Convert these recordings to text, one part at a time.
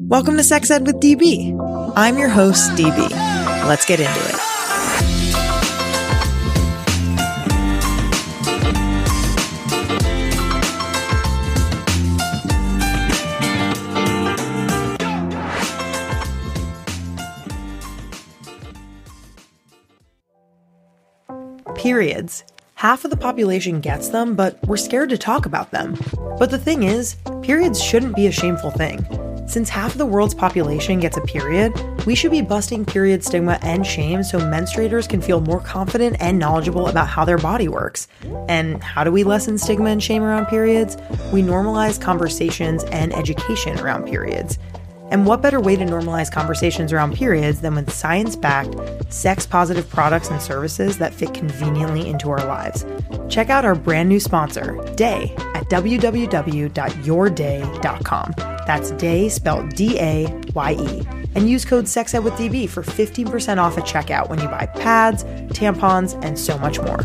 Welcome to Sex Ed with DB. I'm your host, DB. Let's get into it. Periods. Half of the population gets them, but we're scared to talk about them. But the thing is, periods shouldn't be a shameful thing. Since half of the world's population gets a period, we should be busting period stigma and shame so menstruators can feel more confident and knowledgeable about how their body works. And how do we lessen stigma and shame around periods? We normalize conversations and education around periods. And what better way to normalize conversations around periods than with science-backed, sex-positive products and services that fit conveniently into our lives? Check out our brand new sponsor, Day, at www.yourday.com. That's Day spelled D-A-Y-E. And use code SEXEDWithDB for 15% off at checkout when you buy pads, tampons, and so much more.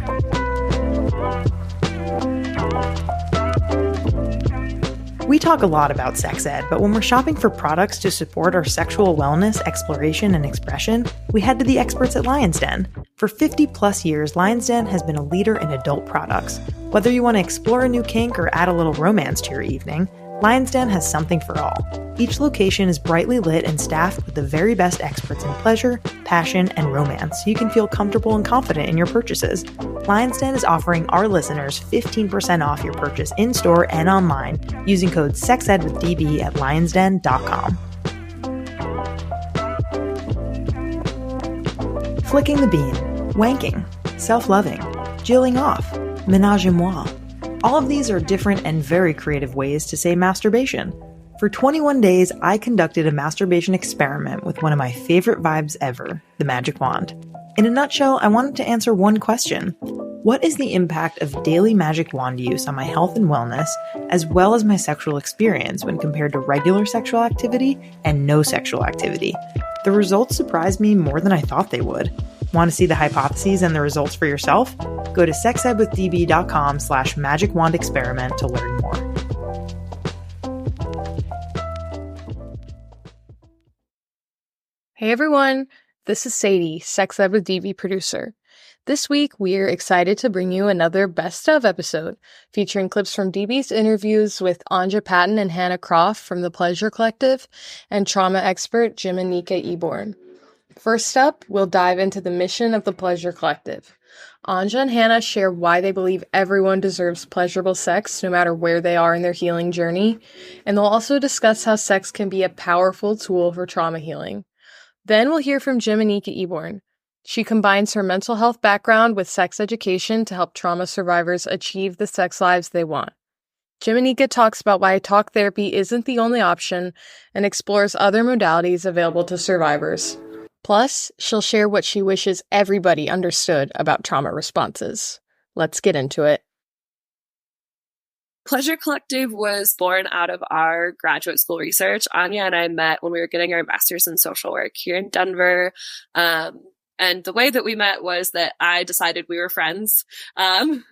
We talk a lot about sex ed, but when we're shopping for products to support our sexual wellness, exploration, and expression, we head to the experts at Lion's Den. For 50 plus years, Lion's Den has been a leader in adult products. Whether you want to explore a new kink or add a little romance to your evening, Lion's Den has something for all. Each location is brightly lit and staffed with the very best experts in pleasure, passion, and romance, so you can feel comfortable and confident in your purchases. Lion's Den is offering our listeners 15% off your purchase in-store and online using code SEXEDWithDB at lionsden.com. Flicking the bean, wanking, self-loving, jilling off, menage-a-moi. All of these are different and very creative ways to say masturbation. For 21 days, I conducted a masturbation experiment with one of my favorite vibes ever, the magic wand. In a nutshell, I wanted to answer one question. What is the impact of daily magic wand use on my health and wellness, as well as my sexual experience when compared to regular sexual activity and no sexual activity? The results surprised me more than I thought they would. Want to see the hypotheses and the results for yourself? Go to sexedwithdb.com/magicwandexperiment to learn more. Hey everyone, this is Sadie, Sex Ed with DB producer. This week, we're excited to bring you another Best Of episode, featuring clips from DB's interviews with Patten and Hannah Croft from the Pleasure Collective and trauma expert Jimaneeka Eborn. First up, we'll dive into the mission of the Pleasure Collective. Anja and Hannah share why they believe everyone deserves pleasurable sex no matter where they are in their healing journey, and they'll also discuss how sex can be a powerful tool for trauma healing. Then we'll hear from Jimaneeka Eborn. She combines her mental health background with sex education to help trauma survivors achieve the sex lives they want. Jimaneeka talks about why talk therapy isn't the only option and explores other modalities available to survivors. Plus, she'll share what she wishes everybody understood about trauma responses. Let's get into it. Pleasure Collective was born out of our graduate school research. Anja and I met when we were getting our master's in social work here in Denver. And the way that we met was that I decided we were friends. And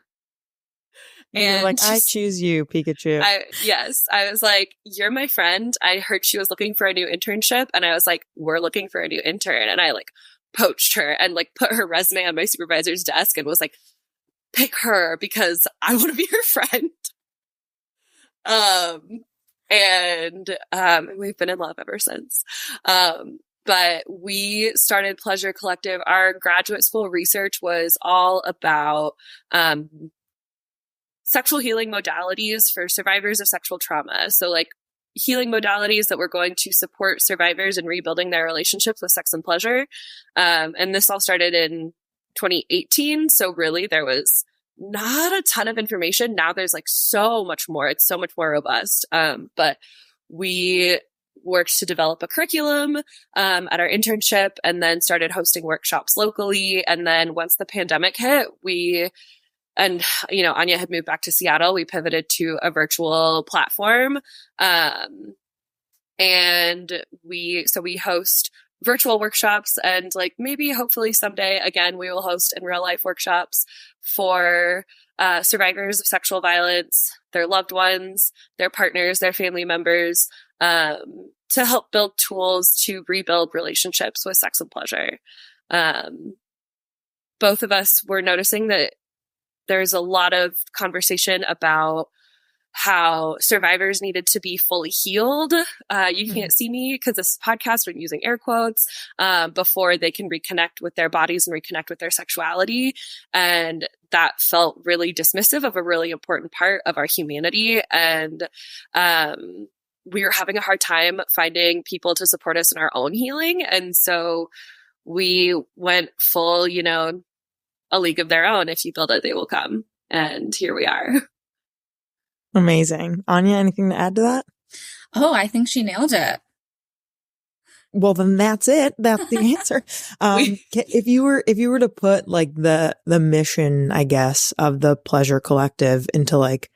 like, I choose you, Pikachu. Yes. I was like, you're my friend. I heard she was looking for a new internship. And I was like, we're looking for a new intern. And I like poached her and like put her resume on my supervisor's desk and was like, pick her because I want to be her friend. And we've been in love ever since. But we started Pleasure Collective. Our graduate school research was all about, sexual healing modalities for survivors of sexual trauma. So like healing modalities that were going to support survivors in rebuilding their relationships with sex and pleasure. And this all started in 2018. So really there was not a ton of information. Now there's like so much more. It's so much more robust. But we worked to develop a curriculum at our internship and then started hosting workshops locally. And then once the pandemic hit, Anja had moved back to Seattle. We pivoted to a virtual platform. And we host virtual workshops and like maybe hopefully someday again, we will host in real life workshops for survivors of sexual violence, their loved ones, their partners, their family members. to help build tools to rebuild relationships with sex and pleasure. Both of us were noticing that there's a lot of conversation about how survivors needed to be fully healed. You can't see me because this is a podcast, but I'm using air quotes, before they can reconnect with their bodies and reconnect with their sexuality. And that felt really dismissive of a really important part of our humanity. And we were having a hard time finding people to support us in our own healing. And so we went full, a league of their own. If you build it, they will come. And here we are. Amazing. Anja, anything to add to that? Oh, I think she nailed it. Well, then that's it. That's the answer. If you were to put like the mission, I guess, of the Pleasure Collective into like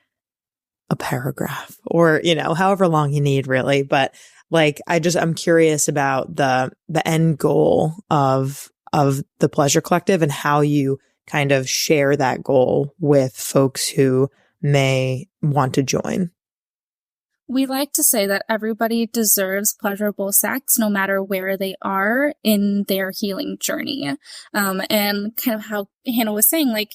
a paragraph or, however long you need really. But like, I'm curious about the end goal of the Pleasure Collective and how you kind of share that goal with folks who may want to join. We like to say that everybody deserves pleasurable sex, no matter where they are in their healing journey. And kind of how Hannah was saying, like,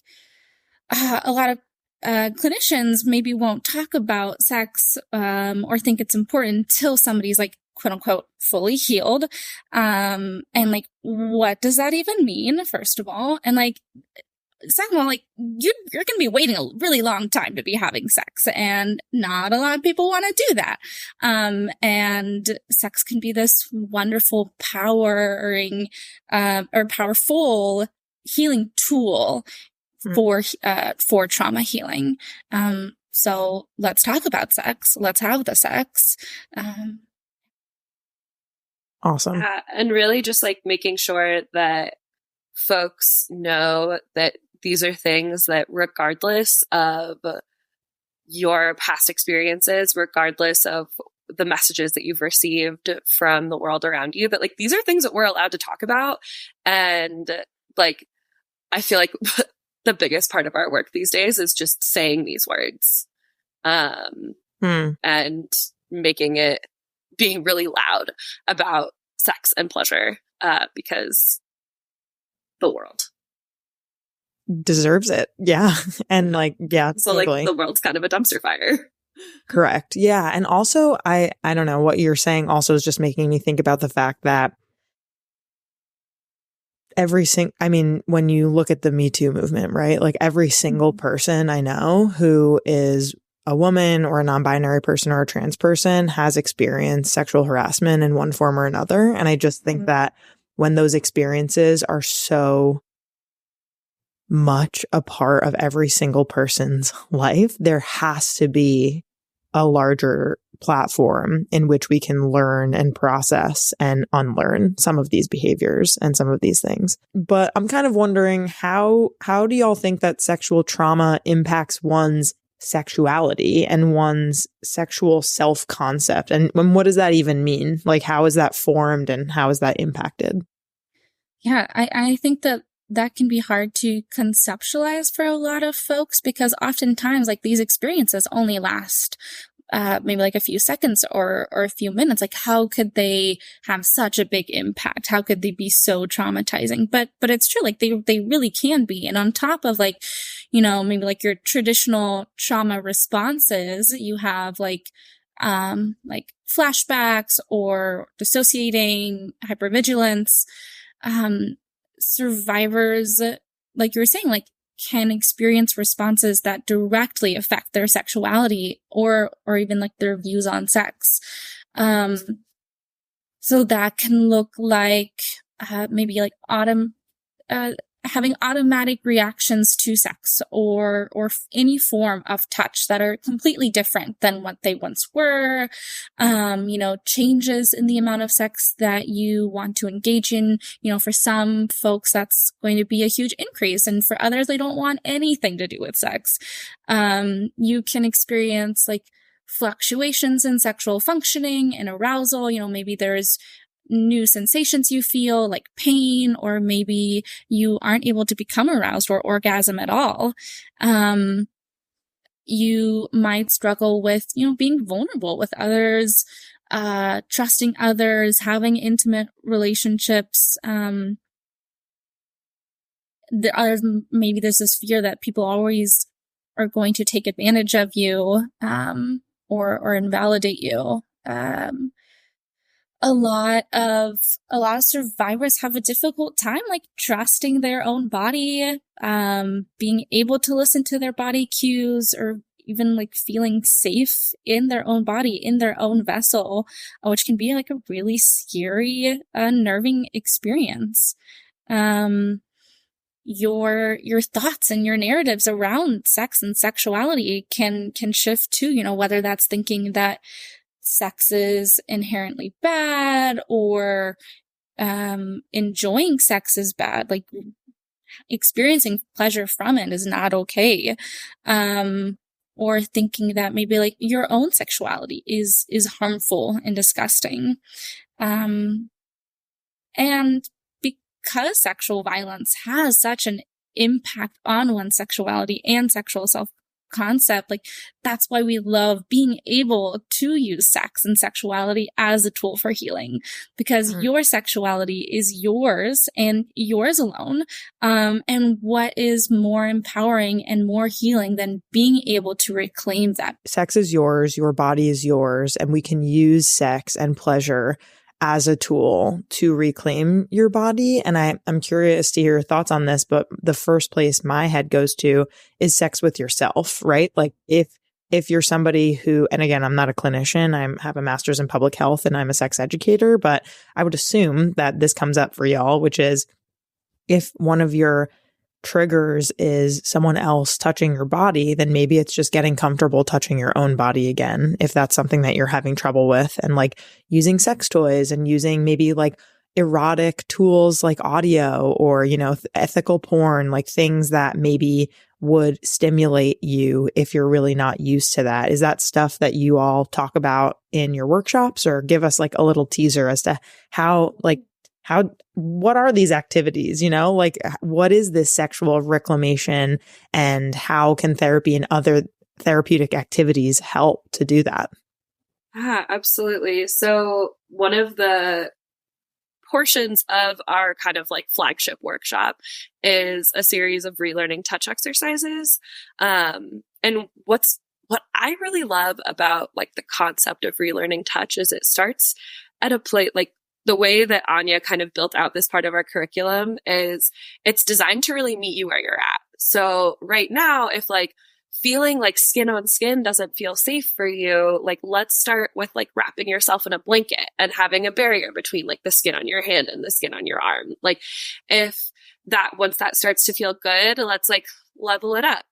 a lot of clinicians maybe won't talk about sex or think it's important until somebody's like, quote unquote, fully healed. And like, what does that even mean, first of all? And like, second of all, like, you're going to be waiting a really long time to be having sex, and not a lot of people want to do that. And sex can be this wonderful, powerful healing tool for trauma healing. So let's talk about sex. Let's have the sex. Awesome. And really just like making sure that folks know that these are things that regardless of your past experiences, regardless of the messages that you've received from the world around you, that like these are things that we're allowed to talk about. And like, I feel like the biggest part of our work these days is just saying these words and being really loud about sex and pleasure because the world deserves it. Yeah. And like, yeah. So totally. Like the world's kind of a dumpster fire. Correct. Yeah. And also I don't know, what you're saying also is just making me think about the fact that when you look at the Me Too movement, right? Like every single person I know who is a woman or a non-binary person or a trans person has experienced sexual harassment in one form or another. And I just think that when those experiences are so much a part of every single person's life, there has to be a larger platform in which we can learn and process and unlearn some of these behaviors and some of these things. But I'm kind of wondering, how do y'all think that sexual trauma impacts one's sexuality and one's sexual self-concept? And what does that even mean? Like, how is that formed and how is that impacted? Yeah, I think that can be hard to conceptualize for a lot of folks, because oftentimes like these experiences only last maybe like a few seconds or a few minutes. Like, how could they have such a big impact? How could they be so traumatizing? But it's true, like they really can be. And on top of like, maybe like your traditional trauma responses, you have like flashbacks or dissociating, hypervigilance. Survivors, like you were saying, like can experience responses that directly affect their sexuality or even like their views on sex. So that can look like maybe like having automatic reactions to sex or any form of touch that are completely different than what they once were. Changes in the amount of sex that you want to engage in. For some folks, that's going to be a huge increase. And for others, they don't want anything to do with sex. You can experience like fluctuations in sexual functioning and arousal. Maybe there's new sensations you feel, like pain, or maybe you aren't able to become aroused or orgasm at all. You might struggle with, being vulnerable with others, trusting others, having intimate relationships. Maybe there's this fear that people always are going to take advantage of you, or invalidate you. A lot of survivors have a difficult time, like, trusting their own body, being able to listen to their body cues, or even like feeling safe in their own body, in their own vessel, which can be like a really scary, unnerving experience. Your thoughts and your narratives around sex and sexuality can shift too, whether that's thinking that sex is inherently bad, or enjoying sex is bad, like experiencing pleasure from it is not okay, or thinking that maybe like your own sexuality is harmful and disgusting, and because sexual violence has such an impact on one's sexuality and sexual self-concept, like, that's why we love being able to use sex and sexuality as a tool for healing, because your sexuality is yours and yours alone. And what is more empowering and more healing than being able to reclaim that? Sex is yours, your body is yours, and we can use sex and pleasure as a tool to reclaim your body. And I'm curious to hear your thoughts on this, but the first place my head goes to is sex with yourself, right? Like, if you're somebody who, and again, I'm not a clinician, I have a master's in public health and I'm a sex educator, but I would assume that this comes up for y'all, which is if one of your triggers is someone else touching your body, then maybe it's just getting comfortable touching your own body again, if that's something that you're having trouble with, and like using sex toys and using maybe like erotic tools like audio or, ethical porn, like things that maybe would stimulate you if you're really not used to that. Is that stuff that you all talk about in your workshops, or give us like a little teaser as to what are these activities, like what is this sexual reclamation, and how can therapy and other therapeutic activities help to do that? Absolutely. So one of the portions of our kind of like flagship workshop is a series of relearning touch exercises. And what I really love about like the concept of relearning touch is it starts at a place like, the way that Anja kind of built out this part of our curriculum is it's designed to really meet you where you're at. So right now, if like feeling like skin on skin doesn't feel safe for you, like let's start with like wrapping yourself in a blanket and having a barrier between like the skin on your hand and the skin on your arm. Like once that starts to feel good, let's like level it up.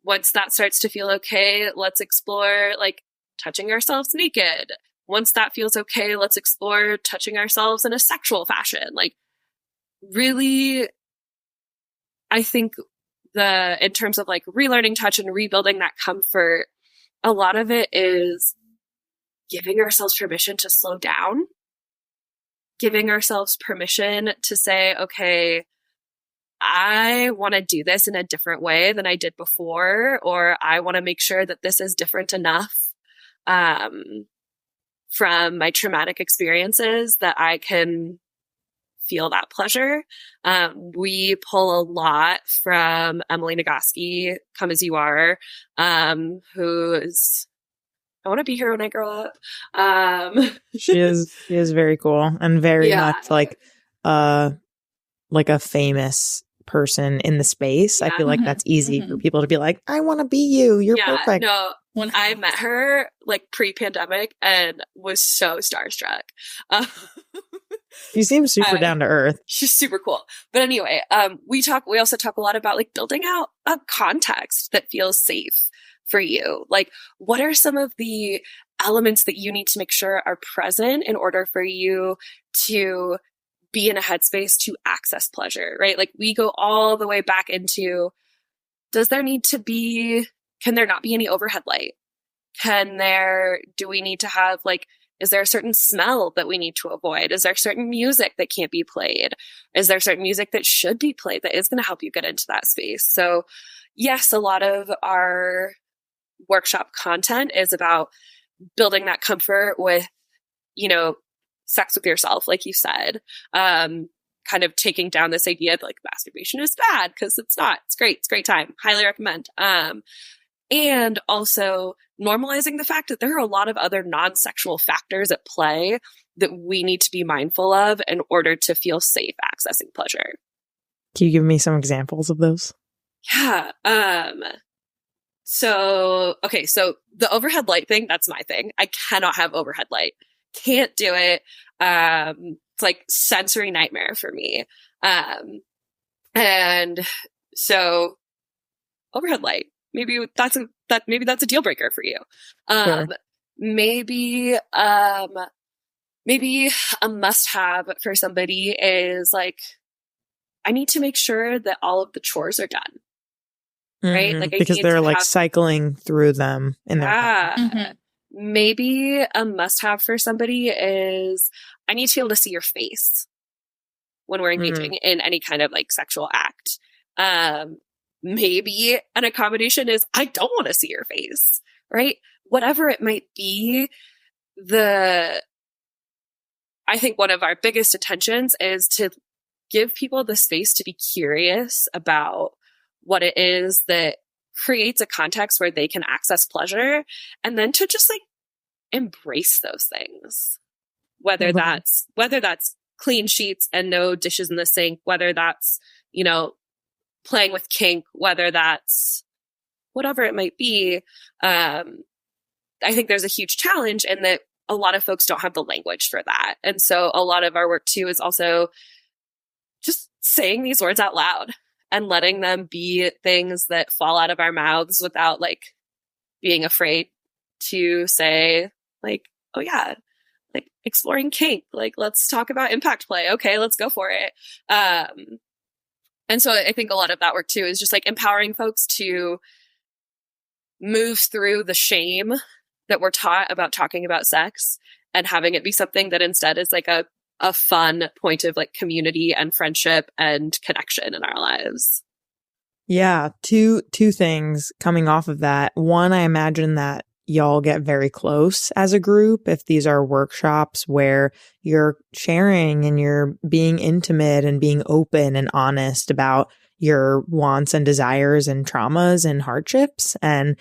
Once that starts to feel okay, let's explore like touching ourselves naked. Once that feels okay, let's explore touching ourselves in a sexual fashion. Like, really, I think in terms of like relearning touch and rebuilding that comfort, a lot of it is giving ourselves permission to slow down, giving ourselves permission to say, okay, I want to do this in a different way than I did before, or I want to make sure that this is different enough from my traumatic experiences that I can feel that pleasure. We pull a lot from Emily Nagoski, Come As You Are, who is, I want to be here when I grow up. She is very cool and very much like a famous person in the space. I feel like that's easy for people to be like, I want to be you. You're perfect. No, when I met her like pre-pandemic and was so starstruck. You seem super down to earth. She's super cool. But anyway, we also talk a lot about like building out a context that feels safe for you. Like, what are some of the elements that you need to make sure are present in order for you to be in a headspace to access pleasure, right? Like, we go all the way back into, can there not be any overhead light? Do we need to have like, is there a certain smell that we need to avoid? Is there certain music that can't be played? Is there certain music that should be played that is going to help you get into that space? So yes, a lot of our workshop content is about building that comfort with sex with yourself, like you said, kind of taking down this idea that like masturbation is bad, because it's not. It's great. It's a great time. Highly recommend. And also normalizing the fact that there are a lot of other non-sexual factors at play that we need to be mindful of in order to feel safe accessing pleasure. Can you give me some examples of those? Yeah. So the overhead light thing, that's my thing. I cannot have overhead light. Can't do it. It's like sensory nightmare for me. And so overhead light, maybe that's a deal breaker for you. Sure. Maybe a must have for somebody is like, I need to make sure that all of the chores are done. Right? Like, because they're like cycling through them in their head. Maybe a must have for somebody is I need to be able to see your face when we're engaging in any kind of like sexual act. Maybe an accommodation is I don't want to see your face, right? Whatever it might be, I think one of our biggest intentions is to give people the space to be curious about what it is that creates a context where they can access pleasure, and then to just like embrace those things, whether that's clean sheets and no dishes in the sink, whether that's, playing with kink, whether that's whatever it might be. I think there's a huge challenge in that a lot of folks don't have the language for that. And so a lot of our work too is also just saying these words out loud and letting them be things that fall out of our mouths without like being afraid to say like, oh yeah, like exploring kink, like let's talk about impact play. Okay, let's go for it. And so I think a lot of that work too is just like empowering folks to move through the shame that we're taught about talking about sex and having it be something that instead is like a fun point of like community and friendship and connection in our lives. Yeah. Two things coming off of that. One, I imagine that y'all get very close as a group if these are workshops where you're sharing and you're being intimate and being open and honest about your wants and desires and traumas and hardships. And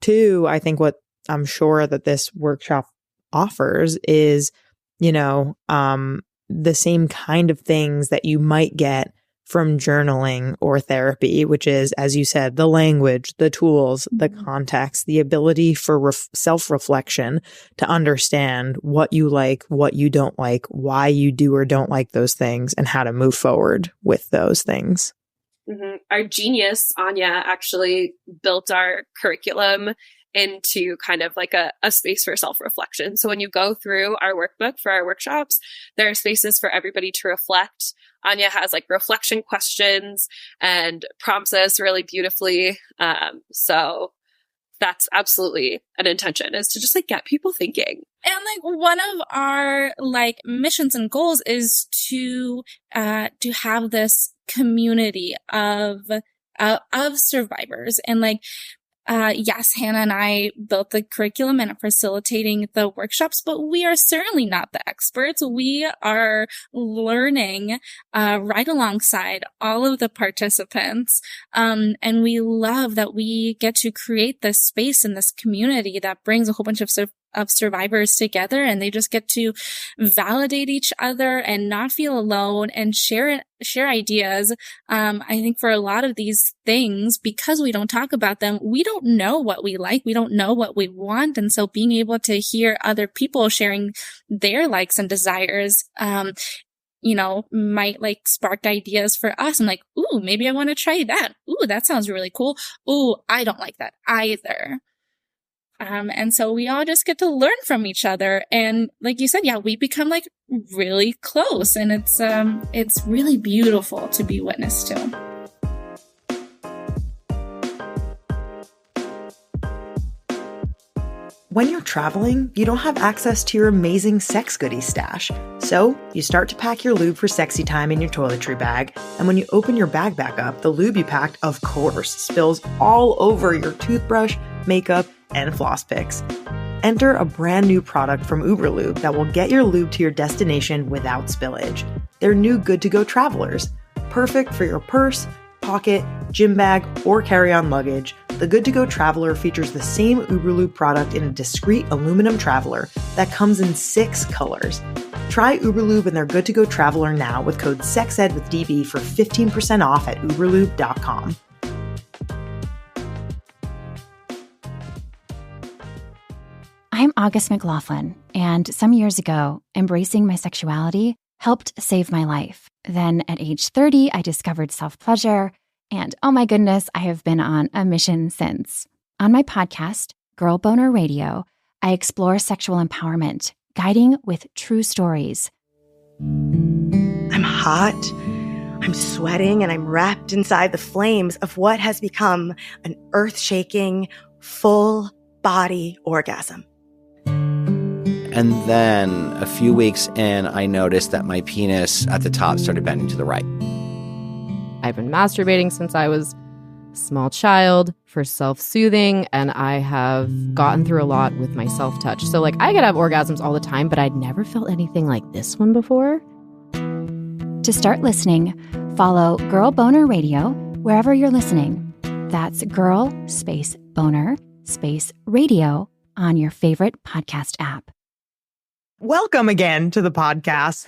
two, I think what I'm sure that this workshop offers is, the same kind of things that you might get from journaling or therapy, which is, as you said, the language, the tools, the context, the ability for self-reflection to understand what you like, what you don't like, why you do or don't like those things, and how to move forward with those things. Our genius, Anja, actually built our curriculum into kind of like a space for self-reflection. So when you go through our workbook for our workshops, there are spaces for everybody to reflect. Anja has like reflection questions and prompts us really beautifully. So that's absolutely an intention, is to just like get people thinking. And like one of our like missions and goals is to have this community of survivors. And like, yes, Hannah and I built the curriculum and are facilitating the workshops, but we are certainly not the experts. We are learning right alongside all of the participants. And we love that we get to create this space and this community that brings a whole bunch of survivors together, and they just get to validate each other and not feel alone and share ideas. I think for a lot of these things, because we don't talk about them, we don't know what we like. We don't know what we want. And so being able to hear other people sharing their likes and desires, might like spark ideas for us. I'm like, ooh, maybe I want to try that. Ooh, that sounds really cool. Ooh, I don't like that either. And so we all just get to learn from each other. And like you said, yeah, we become like really close, and it's really beautiful to be witness to. When you're traveling, you don't have access to your amazing sex goodies stash. So you start to pack your lube for sexy time in your toiletry bag. And when you open your bag back up, the lube you packed, of course, spills all over your toothbrush, makeup, and floss picks. enter a brand new product from Uberlube that will get your lube to your destination without spillage. They're new good-to-go travelers, perfect for your purse, pocket, gym bag, or carry-on luggage. The Good-to-Go Traveler features the same Uberlube product in a discreet aluminum traveler that comes in 6 colors. Try Uberlube and their Good-to-Go Traveler now with code SEXEDWITHDB for 15% off at uberlube.com. I'm August McLaughlin, and some years ago, embracing my sexuality helped save my life. Then at age 30, I discovered self-pleasure, and oh my goodness, I have been on a mission since. On my podcast, Girl Boner Radio, I explore sexual empowerment, guiding with true stories. I'm hot, I'm sweating, and I'm wrapped inside the flames of what has become an earth-shaking, full-body orgasm. And then a few weeks in, I noticed that my penis at the top started bending to the right. I've been masturbating since I was a small child for self-soothing, and I have gotten through a lot with my self-touch. So, I could have orgasms all the time, but I'd never felt anything like this one before. To start listening, follow Girl Boner Radio wherever you're listening. That's Girl space Boner space Radio on your favorite podcast app. Welcome again to the podcast.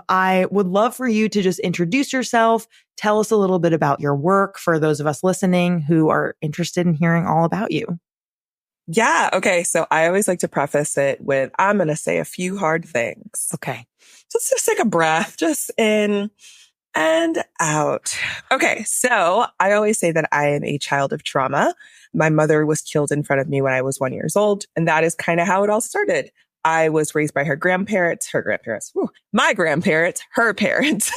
I would love for you to just introduce yourself, tell us a little bit about your work for those of us listening who are interested in hearing all about you. Yeah. Okay. So I always like to preface it with, I'm going to say a few hard things. Okay. Just take a breath, just in and out. Okay. So I always say that I am a child of trauma. My mother was killed in front of me when I was 1 year old. And that is kind of how it all started. I was raised by my grandparents, her parents,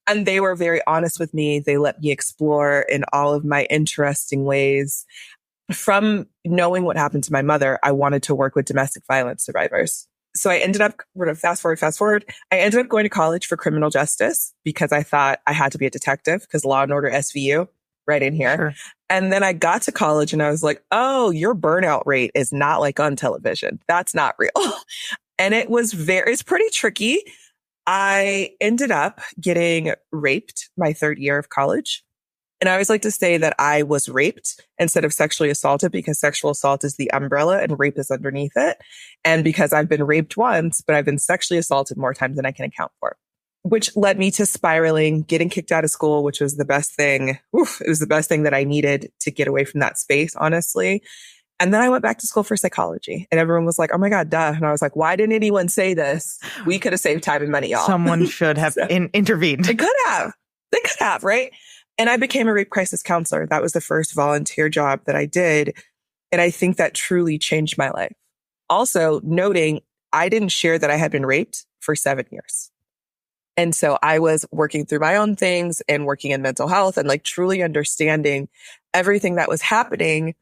and they were very honest with me. They let me explore in all of my interesting ways. From knowing what happened to my mother, I wanted to work with domestic violence survivors. So I ended up, we're going to fast forward. I ended up going to college for criminal justice because I thought I had to be a detective because Law and Order SVU right in here. Sure. And then I got to college and I was like, oh, your burnout rate is not like on television. That's not real. And it's pretty tricky. I ended up getting raped my 3rd year of college. And I always like to say that I was raped instead of sexually assaulted because sexual assault is the umbrella and rape is underneath it. And because I've been raped once, but I've been sexually assaulted more times than I can account for, which led me to spiraling, getting kicked out of school, which was the best thing. It was the best thing that I needed to get away from that space, honestly. And then I went back to school for psychology and everyone was like, oh my God, duh. And I was like, why didn't anyone say this? We could have saved time and money, y'all. Someone should have intervened. They could have, right? And I became a rape crisis counselor. That was the first volunteer job that I did. And I think that truly changed my life. Also noting, I didn't share that I had been raped for 7 years. And so I was working through my own things and working in mental health and truly understanding everything that was happening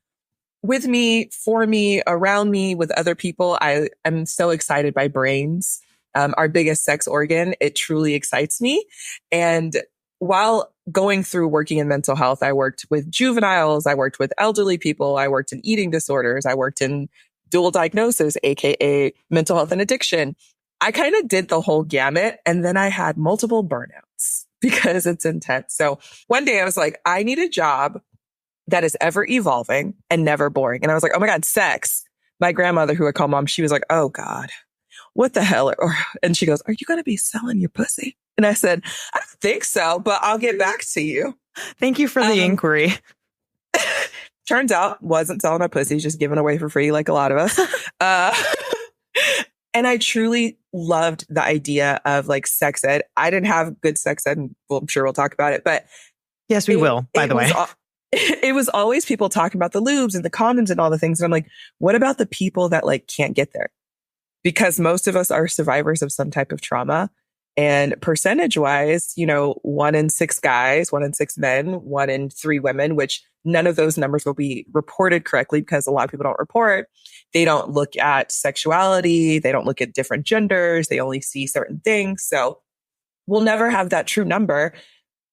with me, for me, around me, with other people. I am so excited by brains. Our biggest sex organ. It truly excites me. And while going through working in mental health, I worked with juveniles, I worked with elderly people, I worked in eating disorders, I worked in dual diagnosis, aka mental health and addiction. I kind of did the whole gamut. And then I had multiple burnouts because it's intense. So one day I was like, I need a job that is ever evolving and never boring. And I was like, oh my God, sex. My grandmother, who I call mom, she was like, oh God, what the hell? And she goes, are you going to be selling your pussy? And I said, I don't think so, but I'll get back to you. Thank you for the inquiry. Turns out wasn't selling my pussy, just giving away for free like a lot of us. And I truly loved the idea of sex ed. I didn't have good sex ed, and I'm sure we'll talk about it, but yes, we will, by the way. It was always people talking about the lubes and the condoms and all the things. And I'm like, what about the people that can't get there? Because most of us are survivors of some type of trauma. And percentage wise, 1 in 6 guys, 1 in 6 men, 1 in 3 women, which none of those numbers will be reported correctly because a lot of people don't report. They don't look at sexuality. They don't look at different genders. They only see certain things. So we'll never have that true number,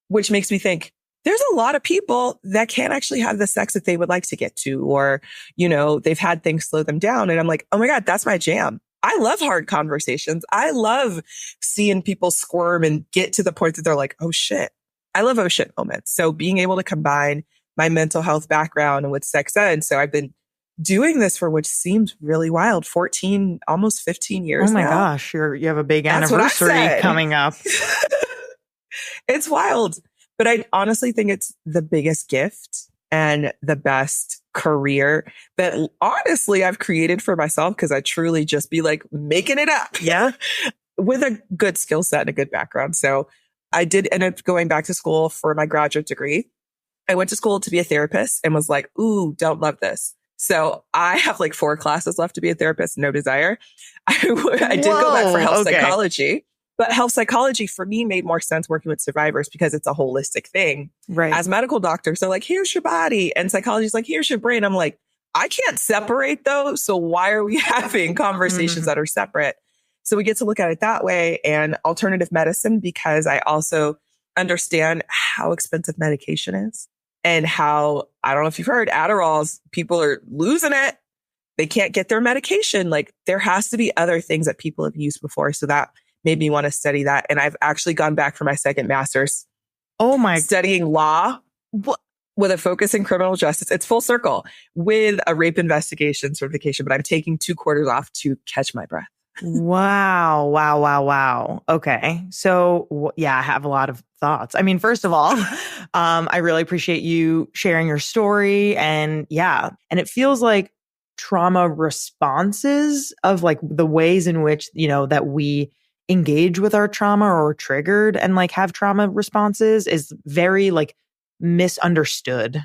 which makes me think there's a lot of people that can't actually have the sex that they would like to get to, or, they've had things slow them down. And I'm like, oh my God, that's my jam. I love hard conversations. I love seeing people squirm and get to the point that they're like, oh shit. I love oh shit moments. So being able to combine my mental health background and with sex ed. So I've been doing this for which seems really wild, 14, almost 15 years. Oh my now. gosh. You have a big anniversary coming up. It's wild. But I honestly think it's the biggest gift and the best career that honestly I've created for myself, because I truly just be like making it up. Yeah. With a good skill set and a good background. So I did end up going back to school for my graduate degree. I went to school to be a therapist and was like, ooh, don't love this. So I have like 4 classes left to be a therapist, no desire. I did go back for health psychology. But health psychology for me made more sense working with survivors because it's a holistic thing. Right. As medical doctors, they're like, here's your body. And psychology is like, here's your brain. I'm like, I can't separate those. So why are we having conversations that are separate? So we get to look at it that way, and alternative medicine, because I also understand how expensive medication is and how, I don't know if you've heard, Adderalls, people are losing it. They can't get their medication. Like there has to be other things that people have used before. So that made me want to study that. And I've actually gone back for my second master's. Oh my. Studying law with a focus in criminal justice. It's full circle with a rape investigation certification, but I'm taking 2 quarters off to catch my breath. Wow. Okay. So yeah, I have a lot of thoughts. I mean, first of all, I really appreciate you sharing your story, and it feels like trauma responses of like the ways in which, that we engage with our trauma or triggered and like have trauma responses is very like misunderstood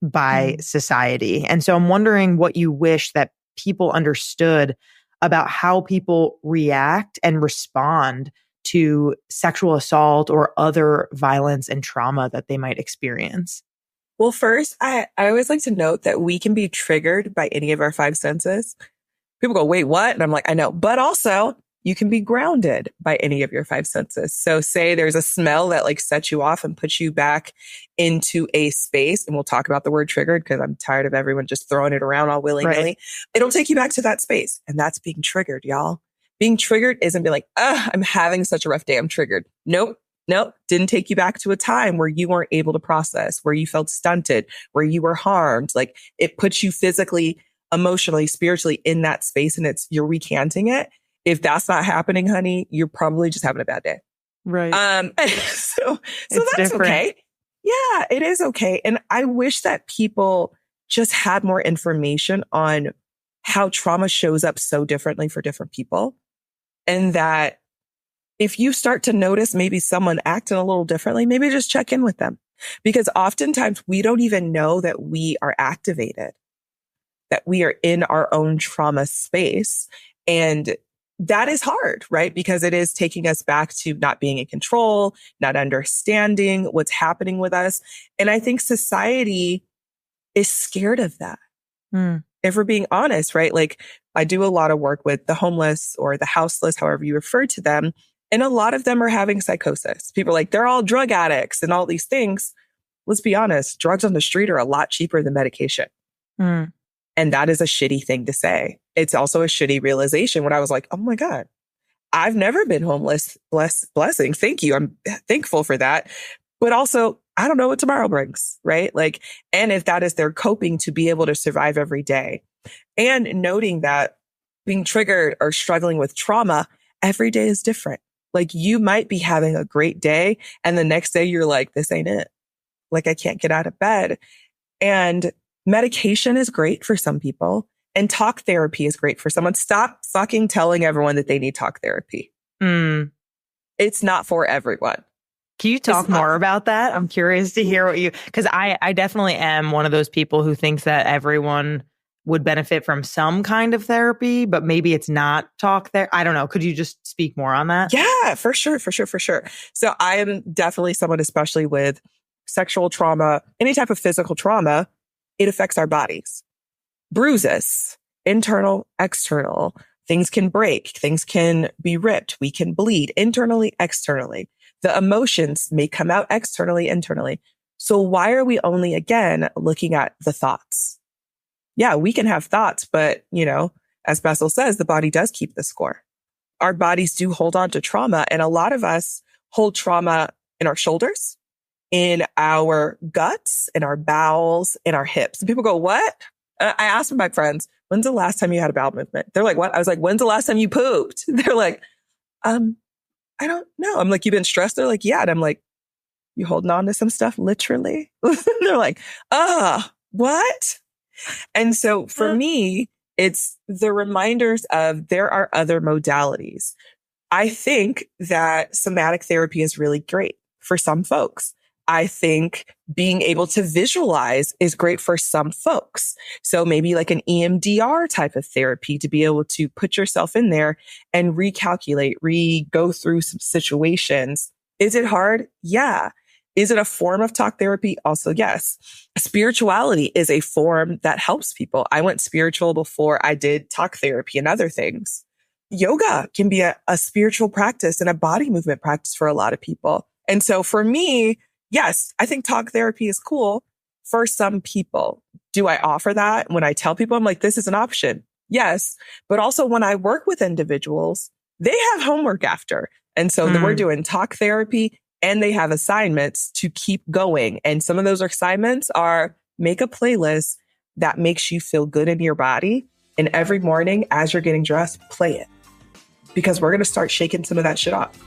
by society. And so I'm wondering what you wish that people understood about how people react and respond to sexual assault or other violence and trauma that they might experience. Well, first, I always like to note that we can be triggered by any of our 5 senses. People go, wait, what? And I'm like, I know. But also, you can be grounded by any of your 5 senses. So say there's a smell that like sets you off and puts you back into a space. And we'll talk about the word triggered because I'm tired of everyone just throwing it around all willy-nilly. Right. It'll take you back to that space. And that's being triggered, y'all. Being triggered isn't being like, I'm having such a rough day. I'm triggered. Nope. Didn't take you back to a time where you weren't able to process, where you felt stunted, where you were harmed. Like it puts you physically, emotionally, spiritually in that space, and you're recanting it. If that's not happening, honey, you're probably just having a bad day. Right. So that's different. Okay. Yeah, it is okay. And I wish that people just had more information on how trauma shows up so differently for different people. And that if you start to notice maybe someone acting a little differently, maybe just check in with them. Because oftentimes we don't even know that we are activated, that we are in our own trauma space. And that is hard, right? Because it is taking us back to not being in control, not understanding what's happening with us. And I think society is scared of that. If we're being honest, right? Like I do a lot of work with the homeless or the houseless, however you refer to them. And a lot of them are having psychosis. People are like, they're all drug addicts and all these things. Let's be honest, drugs on the street are a lot cheaper than medication. And that is a shitty thing to say. It's also a shitty realization when I was like, oh my God, I've never been homeless. Blessing. Thank you. I'm thankful for that. But also, I don't know what tomorrow brings, right? Like, and if that is their coping to be able to survive every day, and noting that being triggered or struggling with trauma, every day is different. Like you might be having a great day and the next day you're like, this ain't it. Like I can't get out of bed. And medication is great for some people and talk therapy is great for someone. Stop fucking telling everyone that they need talk therapy. It's not for everyone. Can you talk more about that? I'm curious to hear because I definitely am one of those people who thinks that everyone would benefit from some kind of therapy, but maybe it's not talk there. I don't know. Could you just speak more on that? Yeah, for sure. So I am definitely someone, especially with sexual trauma, any type of physical trauma, it affects our bodies. Bruises, internal, external. Things can break. Things can be ripped. We can bleed internally, externally. The emotions may come out externally, internally. So why are we only, again, looking at the thoughts? Yeah, we can have thoughts, but, as Bessel says, the body does keep the score. Our bodies do hold on to trauma. And a lot of us hold trauma in our shoulders, in our guts, in our bowels, in our hips. And people go, what? I asked my friends, when's the last time you had a bowel movement? They're like, what? I was like, when's the last time you pooped? They're like, I don't know. I'm like, you've been stressed? They're like, yeah. And I'm like, you holding on to some stuff, literally? They're like, what? And so for me, it's the reminders of there are other modalities. I think that somatic therapy is really great for some folks. I think being able to visualize is great for some folks. So maybe like an EMDR type of therapy to be able to put yourself in there and recalculate, go through some situations. Is it hard? Yeah. Is it a form of talk therapy? Also, yes. Spirituality is a form that helps people. I went spiritual before I did talk therapy and other things. Yoga can be a spiritual practice and a body movement practice for a lot of people. And so for me, yes, I think talk therapy is cool for some people. Do I offer that when I tell people? I'm like, this is an option. Yes. But also when I work with individuals, they have homework after. And so we're doing talk therapy and they have assignments to keep going. And some of those assignments are make a playlist that makes you feel good in your body. And every morning as you're getting dressed, play it. Because we're going to start shaking some of that shit off.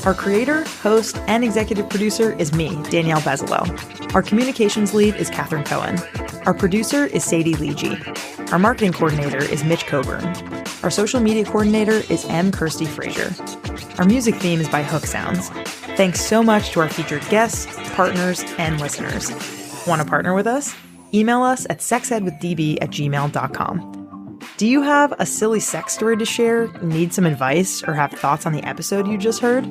Our creator, host, and executive producer is me, Danielle Bezalel. Our communications lead is Catherine Cohen. Our producer is Sadie Leegee. Our marketing coordinator is Mitch Coburn. Our social media coordinator is M. Kirsty Frazier. Our music theme is by Hook Sounds. Thanks so much to our featured guests, partners, and listeners. Want to partner with us? Email us at sexedwithdb@gmail.com. Do you have a silly sex story to share, need some advice, or have thoughts on the episode you just heard?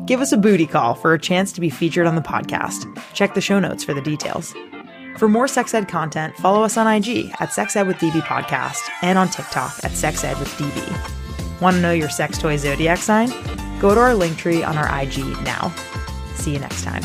Give us a booty call for a chance to be featured on the podcast. Check the show notes for the details. For more sex ed content, follow us on IG at sexedwithdb podcast and on TikTok at sexedwithdb. Want to know your sex toy zodiac sign? Go to our link tree on our IG now. See you next time.